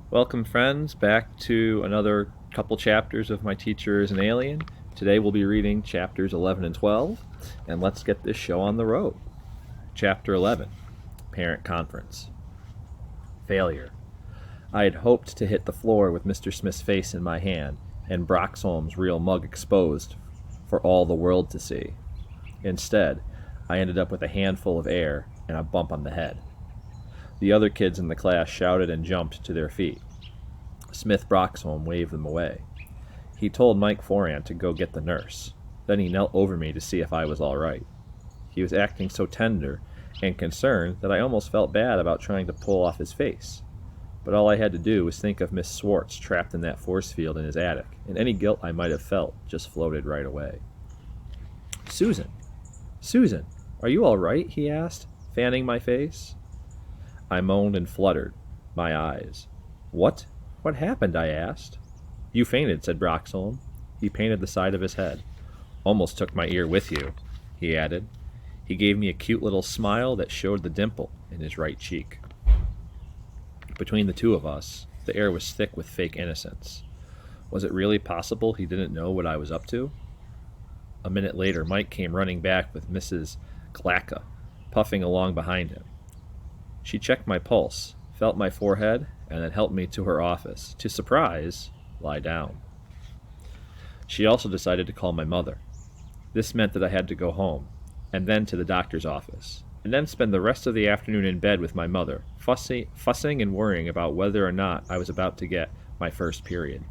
Welcome, friends, back to another couple chapters of My Teacher is an Alien. Today we'll be reading chapters 11 and 12, and let's get this show on the road. Chapter 11, Parent Conference. Failure. I had hoped to hit the floor with Mr. Smith's face in my hand and Broxholm's real mug exposed for all the world to see. Instead, I ended up with a handful of air and a bump on the head. The other kids in the class shouted and jumped to their feet. Smith Broxholm waved them away. He told Mike Foran to go get the nurse. Then he knelt over me to see if I was all right. He was acting so tender and concerned that I almost felt bad about trying to pull off his face. But all I had to do was think of Miss Swartz trapped in that force field in his attic, and any guilt I might have felt just floated right away. Susan! Susan! Are you all right? He asked, fanning my face. I moaned and fluttered my eyes. What? What happened? I asked. You fainted, said Broxholm. He painted the side of his head. Almost took my ear with you, he added. He gave me a cute little smile that showed the dimple in his right cheek. Between the two of us, the air was thick with fake innocence. Was it really possible he didn't know what I was up to? A minute later, Mike came running back with Mrs. Glacka, puffing along behind him. She checked my pulse, felt my forehead, and then helped me to her office. To surprise, lie down. She also decided to call my mother. This meant that I had to go home, and then to the doctor's office, and then spend the rest of the afternoon in bed with my mother, fussing and worrying about whether or not I was about to get my first period.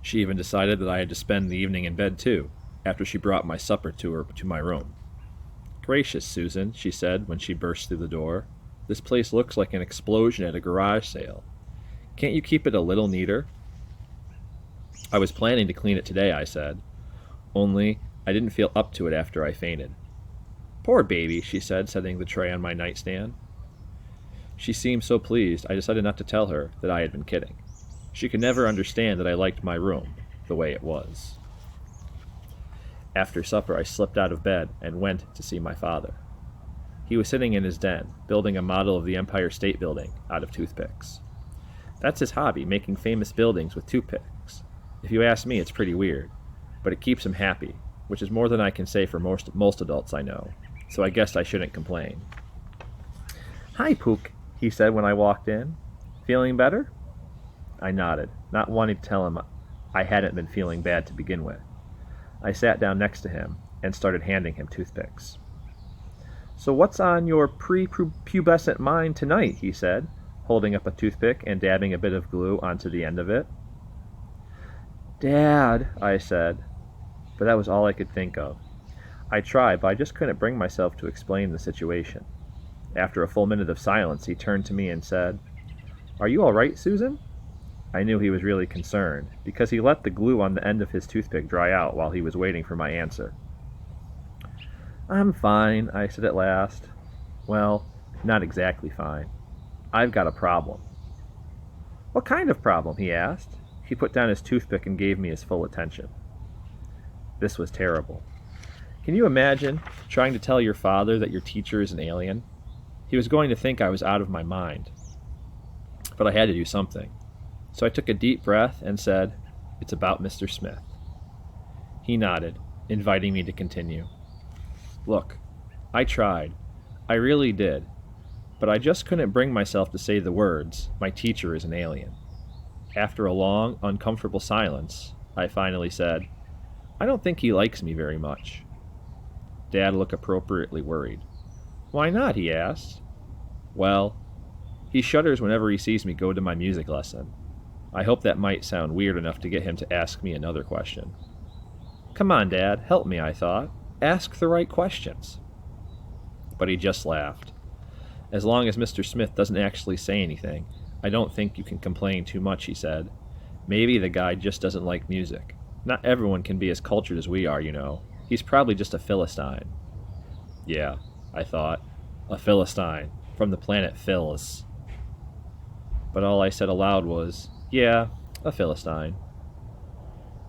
She even decided that I had to spend the evening in bed too, after she brought my supper to my room. Gracious, Susan, she said when she burst through the door. This place looks like an explosion at a garage sale. Can't you keep it a little neater? I was planning to clean it today, I said. Only I didn't feel up to it after I fainted. Poor baby, she said, setting the tray on my nightstand. She seemed so pleased, I decided not to tell her that I had been kidding. She could never understand that I liked my room the way it was. After supper, I slipped out of bed and went to see my father. He was sitting in his den, building a model of the Empire State Building out of toothpicks. That's his hobby, making famous buildings with toothpicks. If you ask me, it's pretty weird, but it keeps him happy, which is more than I can say for most adults I know, so I guess I shouldn't complain. Hi, Pook, he said when I walked in. Feeling better? I nodded, not wanting to tell him I hadn't been feeling bad to begin with. I sat down next to him and started handing him toothpicks. So what's on your prepubescent mind tonight, he said, holding up a toothpick and dabbing a bit of glue onto the end of it. Dad, I said, but that was all I could think of. I tried, but I just couldn't bring myself to explain the situation. After a full minute of silence, he turned to me and said, Are you all right, Susan? I knew he was really concerned, because he let the glue on the end of his toothpick dry out while he was waiting for my answer. I'm fine, I said at last. Well, not exactly fine. I've got a problem. What kind of problem? He asked. He put down his toothpick and gave me his full attention. This was terrible. Can you imagine trying to tell your father that your teacher is an alien? He was going to think I was out of my mind. But I had to do something. So I took a deep breath and said, It's about Mr. Smith. He nodded, inviting me to continue. Look, I tried. I really did. But I just couldn't bring myself to say the words, My teacher is an alien. After a long, uncomfortable silence, I finally said, I don't think he likes me very much. Dad looked appropriately worried. Why not? He asked. Well, he shudders whenever he sees me go to my music lesson. I hope that might sound weird enough to get him to ask me another question. Come on, Dad, help me, I thought. Ask the right questions. But he just laughed. As long as Mr. Smith doesn't actually say anything, I don't think you can complain too much, he said. Maybe the guy just doesn't like music. Not everyone can be as cultured as we are, you know. He's probably just a Philistine. Yeah, I thought. A Philistine, from the planet Phyllis. But all I said aloud was, Yeah, a Philistine.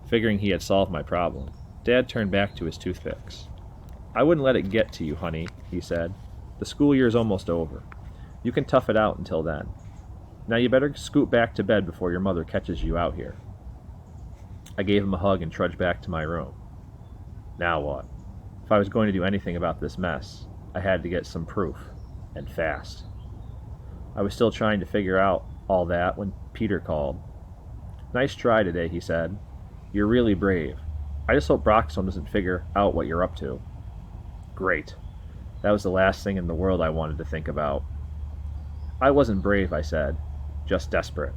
Figuring he had solved my problem, Dad turned back to his toothpicks. I wouldn't let it get to you, honey, he said. The school year's almost over. You can tough it out until then. Now you better scoot back to bed before your mother catches you out here. I gave him a hug and trudged back to my room. Now what? If I was going to do anything about this mess, I had to get some proof, and fast. I was still trying to figure out all that when Peter called. "Nice try today," he said. "You're really brave. I just hope Broxholm doesn't figure out what you're up to." Great. That was the last thing in the world I wanted to think about. "I wasn't brave," I said, "just desperate.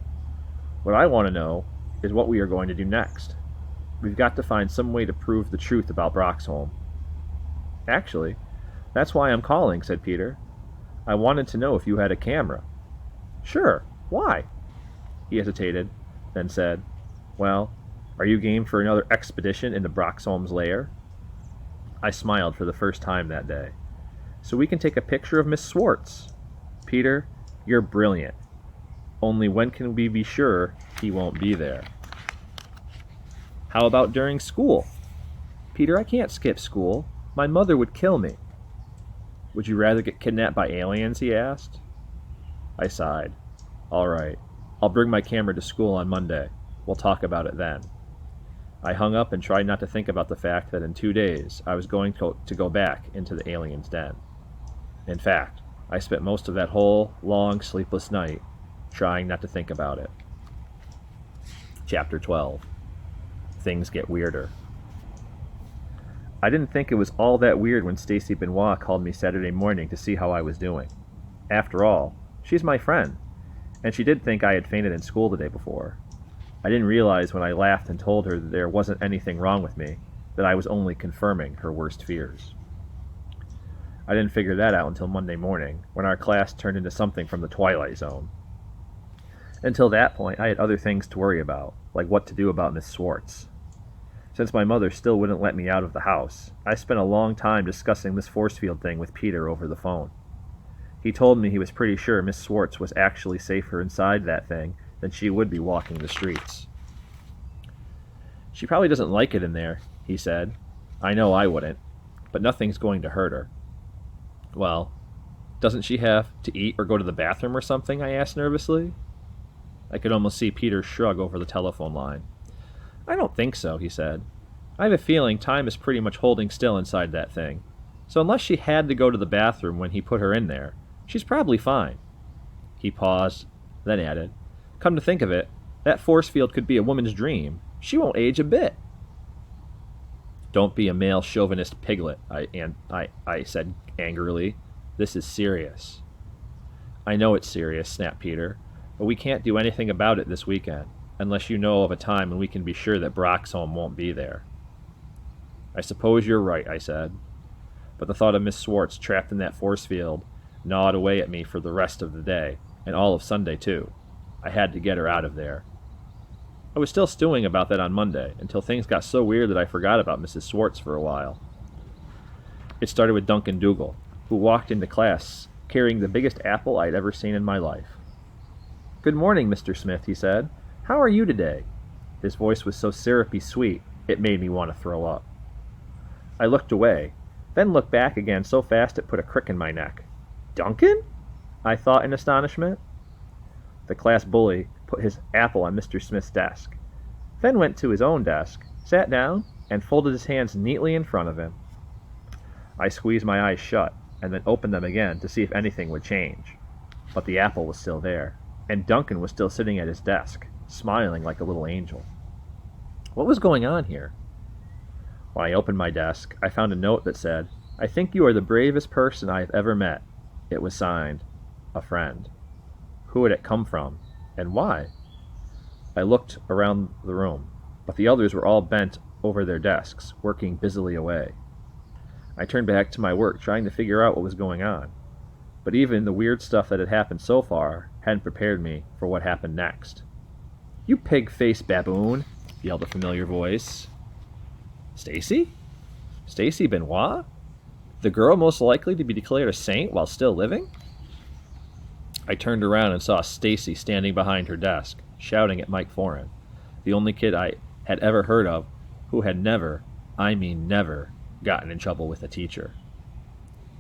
What I want to know is what we are going to do next. We've got to find some way to prove the truth about Broxholm." "Actually, that's why I'm calling," said Peter. "I wanted to know if you had a camera." "Sure. Why?" He hesitated, then said, "Well, are you game for another expedition into Broxholm's lair?" I smiled for the first time that day. "So we can take a picture of Miss Swartz." "Peter, you're brilliant. Only when can we be sure he won't be there?" "How about during school?" "Peter, I can't skip school. My mother would kill me." "Would you rather get kidnapped by aliens?" he asked. I sighed. "All right. I'll bring my camera to school on Monday. We'll talk about it then." I hung up and tried not to think about the fact that in 2 days I was going to go back into the alien's den. In fact, I spent most of that whole, long, sleepless night trying not to think about it. Chapter 12. Things get weirder. I didn't think it was all that weird when Stacy Benoit called me Saturday morning to see how I was doing. After all, she's my friend, and she did think I had fainted in school the day before. I didn't realize when I laughed and told her that there wasn't anything wrong with me, that I was only confirming her worst fears. I didn't figure that out until Monday morning, when our class turned into something from the Twilight Zone. Until that point, I had other things to worry about, like what to do about Miss Swartz. Since my mother still wouldn't let me out of the house, I spent a long time discussing this force field thing with Peter over the phone. He told me he was pretty sure Miss Swartz was actually safer inside that thing than she would be walking the streets. "She probably doesn't like it in there," he said. "I know I wouldn't, but nothing's going to hurt her." "Well, doesn't she have to eat or go to the bathroom or something?" I asked nervously. I could almost see Peter shrug over the telephone line. "I don't think so," he said. "I have a feeling time is pretty much holding still inside that thing. So unless she had to go to the bathroom when he put her in there, she's probably fine." He paused, then added, "Come to think of it, that force field could be a woman's dream. She won't age a bit." "Don't be a male chauvinist piglet," I said angrily. "This is serious." "I know it's serious," snapped Peter, "but we can't do anything about it this weekend, unless you know of a time when we can be sure that Broxholm won't be there." "I suppose you're right," I said. But the thought of Miss Swartz trapped in that force field gnawed away at me for the rest of the day, and all of Sunday, too. I had to get her out of there. I was still stewing about that on Monday, until things got so weird that I forgot about Mrs. Swartz for a while. It started with Duncan Dougal, who walked into class carrying the biggest apple I'd ever seen in my life. "Good morning, Mr. Smith," he said. "How are you today?" His voice was so syrupy sweet, it made me want to throw up. I looked away, then looked back again so fast it put a crick in my neck. "Duncan?" I thought in astonishment. The class bully put his apple on Mr. Smith's desk, then went to his own desk, sat down, and folded his hands neatly in front of him. I squeezed my eyes shut, and then opened them again to see if anything would change. But the apple was still there, and Duncan was still sitting at his desk, smiling like a little angel. What was going on here? When I opened my desk, I found a note that said, "I think you are the bravest person I have ever met." It was signed, "A Friend." Who had it come from, and why? I looked around the room, but the others were all bent over their desks, working busily away. I turned back to my work, trying to figure out what was going on. But even the weird stuff that had happened so far hadn't prepared me for what happened next. "You pig-faced baboon!" yelled a familiar voice. Stacy? Stacy Benoit? The girl most likely to be declared a saint while still living? I turned around and saw Stacy standing behind her desk, shouting at Mike Foran, the only kid I had ever heard of who had never, I mean never, gotten in trouble with a teacher.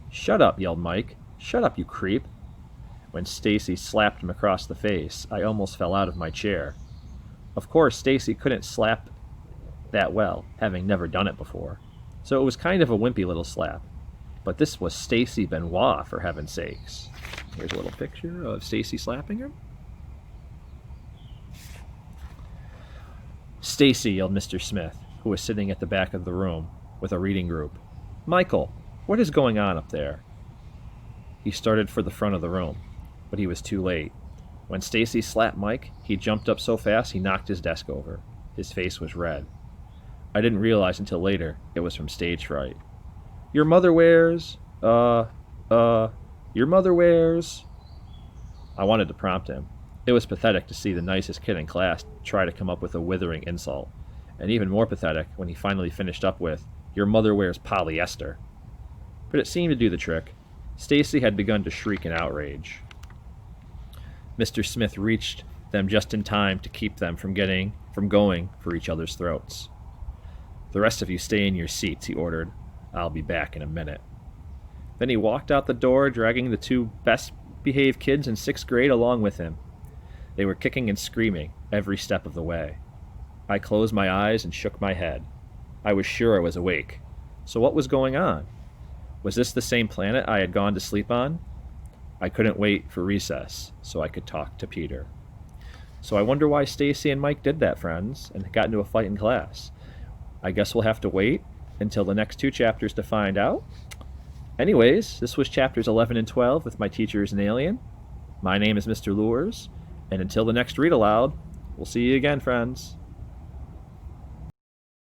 "Shut up," yelled Mike. "Shut up, you creep." When Stacy slapped him across the face, I almost fell out of my chair. Of course, Stacy couldn't slap that well, having never done it before, so it was kind of a wimpy little slap. But this was Stacy Benoit, for heaven's sakes. Here's a little picture of Stacy slapping her. "Stacy," yelled Mr. Smith, who was sitting at the back of the room with a reading group. "Michael, what is going on up there?" He started for the front of the room, but he was too late. When Stacy slapped Mike, he jumped up so fast he knocked his desk over. His face was red. I didn't realize until later it was from stage fright. "Your mother wears... your mother wears..." I wanted to prompt him. It was pathetic to see the nicest kid in class try to come up with a withering insult, and even more pathetic when he finally finished up with, "Your mother wears polyester." But it seemed to do the trick. Stacy had begun to shriek in outrage. Mr. Smith reached them just in time to keep them from going for each other's throats. "The rest of you stay in your seats," he ordered. "I'll be back in a minute." Then he walked out the door, dragging the two best-behaved kids in 6th grade along with him. They were kicking and screaming every step of the way. I closed my eyes and shook my head. I was sure I was awake. So what was going on? Was this the same planet I had gone to sleep on? I couldn't wait for recess so I could talk to Peter. So I wonder why Stacy and Mike did that, friends, and got into a fight in class. I guess we'll have to wait until the next 2 chapters to find out. Anyways, this was chapters 11 and 12 with my teacher is an alien. My name is Mr. Lures, and until the next read aloud, we'll see you again, friends.